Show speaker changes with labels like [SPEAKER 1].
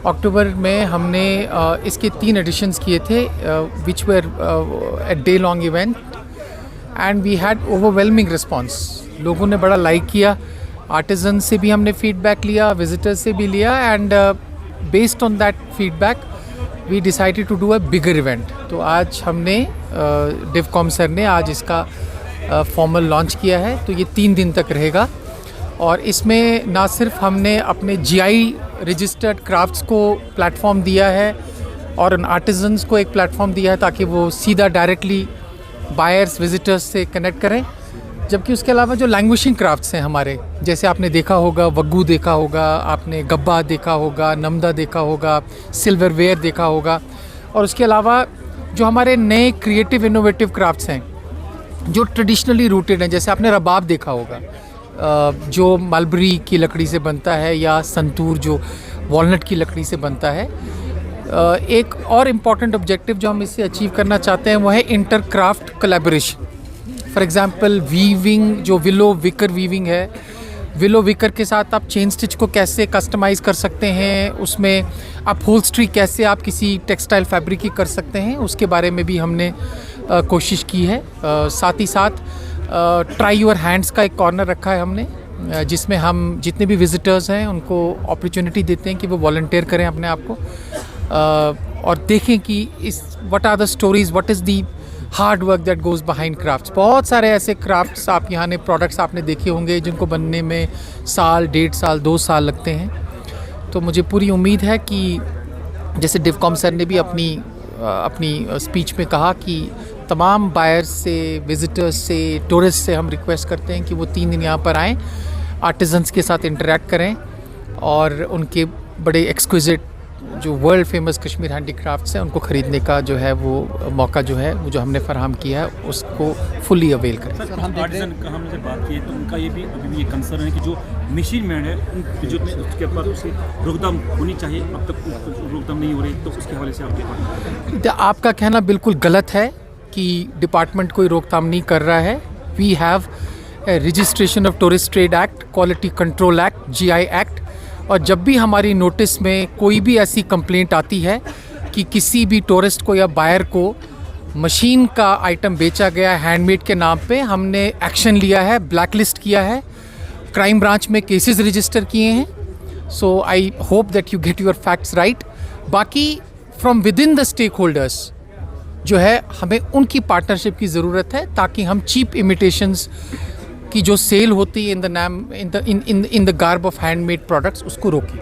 [SPEAKER 1] अक्टूबर में हमने इसके 3 एडिशंस किए थे which were a day long event and we had overwhelming response. लोगों ने बड़ा लाइक किया, आर्टिजन से भी हमने फीडबैक लिया, विजिटर्स से भी लिया and based on that feedback we decided to do a bigger event. तो आज हमने डिवकॉम सर ने आज इसका फॉर्मल लॉन्च किया है। तो ये 3 दिन तक रहेगा और इसमें ना सिर्फ हमने अपने जीआई रजिस्टर्ड क्राफ्ट्स को प्लेटफॉर्म दिया है और उन आर्टिजन्स को एक प्लेटफॉर्म दिया है ताकि वो सीधा डायरेक्टली बायर्स विजिटर्स से कनेक्ट करें। जबकि उसके अलावा जो लैंग्वेजिंग क्राफ्ट्स हैं हमारे, जैसे आपने देखा होगा वग्गू देखा होगा, आपने गब्बा देखा होगा, नमदा देखा होगा, सिल्वरवेयर देखा होगा, और उसके अलावा जो हमारे नए क्रिएटिव इनोवेटिव क्राफ्ट्स हैं जो ट्रेडिशनली रूटेड हैं, जैसे आपने रबाब देखा होगा जो मलबरी की लकड़ी से बनता है या संतूर जो वॉलनट की लकड़ी से बनता है। एक और इम्पॉर्टेंट ऑब्जेक्टिव जो हम इससे अचीव करना चाहते हैं वो है inter craft collaboration. For example weaving, जो विलो विकर वीविंग है, विलो विकर के साथ आप चेन स्टिच को कैसे कस्टमाइज़ कर सकते हैं, उसमें अपहोल्स्ट्री कैसे आप किसी टेक्सटाइल फैब्रिक की कर सकते हैं, उसके बारे में भी हमने कोशिश की है। साथ ही साथ ट्राई योर हैंड्स का एक कॉर्नर रखा है हमने, जिसमें हम जितने भी विजिटर्स हैं उनको अपॉर्चुनिटी देते हैं कि वो वॉलंटियर करें अपने आप को और देखें कि इस what are the stories, what is the hard work that goes behind crafts. बहुत सारे ऐसे क्राफ्ट्स आप यहाँ ने प्रोडक्ट्स आपने देखे होंगे जिनको बनने में साल, 1.5 साल, 2 साल लगते हैं। तो मुझे पूरी उम्मीद है कि जैसे डिवकॉम सर ने भी अपनी स्पीच में कहा कि तमाम बायर्स से, विजिटर्स से, टूरिस्ट से हम रिक्वेस्ट करते हैं कि वो 3 दिन यहाँ पर आएँ, आर्टिजन्स के साथ इंटरेक्ट करें और उनके बड़े एक्सक्विजिट जो वर्ल्ड फेमस कश्मीर हैंडीक्राफ्ट्स हैं उनको ख़रीदने का जो है वो मौका जो है वो जो हमने फराहम किया है उसको फुली अवेल करें।
[SPEAKER 2] सर, हम आर्टिजन का हमने जब बात की है तो उनका ये भी अभी भी ये कंसर्न है कि जो मशीन मेड है जो उसके ऊपर उसकी रोकथाम होनी चाहिए, अब तक रोकथाम नहीं हो रही, तो उसके हवाले से आप
[SPEAKER 1] आपका कहना बिल्कुल गलत है कि डिपार्टमेंट कोई रोकथाम नहीं कर रहा है। We have registration of tourist trade act, quality control act, GI act, और जब भी हमारी नोटिस में कोई भी ऐसी कंप्लेंट आती है कि किसी भी टूरिस्ट को या बायर को मशीन का आइटम बेचा गया हैंडमेड के नाम पे, हमने एक्शन लिया है, ब्लैकलिस्ट किया है, क्राइम ब्रांच में केसेस रजिस्टर किए हैं। So I hope that you get your facts right. बाकी from within the stakeholders जो है हमें उनकी पार्टनरशिप की ज़रूरत है ताकि हम चीप इमिटेशंस की जो सेल होती है in the garb of handmade products उसको रोकें।